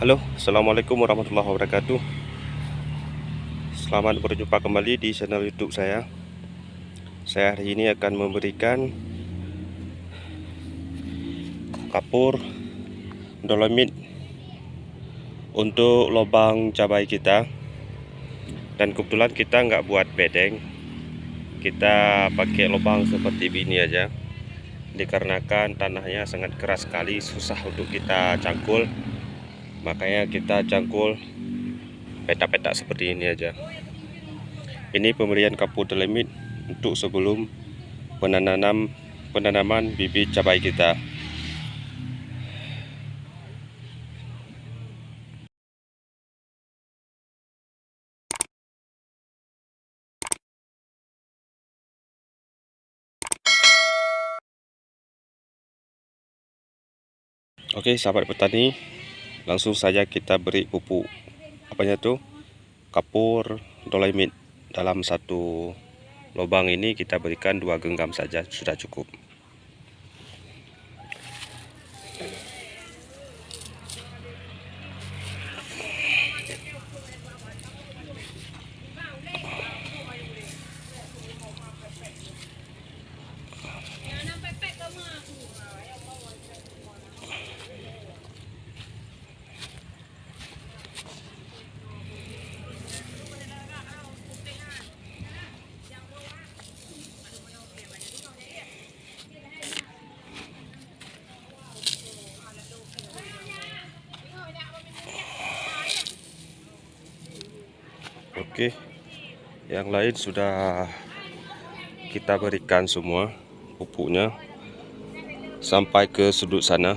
Halo, assalamualaikum warahmatullahi wabarakatuh. Selamat berjumpa kembali di channel YouTube saya. Saya hari ini akan memberikan kapur dolomit untuk lubang cabai kita. Dan kebetulan kita nggak buat bedeng, kita pakai lubang seperti ini aja. Dikarenakan tanahnya sangat keras sekali, susah untuk kita cangkul. Makanya kita cangkul petak-petak seperti ini aja. Ini pemberian kapur dolomit untuk sebelum penanaman bibit cabai kita. Oke, sahabat petani, langsung saja kita beri pupuk kapur dolomit. Dalam satu lubang ini kita berikan 2 genggam saja sudah cukup. Oke, yang lain sudah kita berikan semua pupuknya sampai ke sudut sana.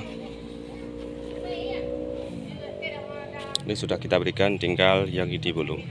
Ini sudah kita berikan, tinggal yang ini belum.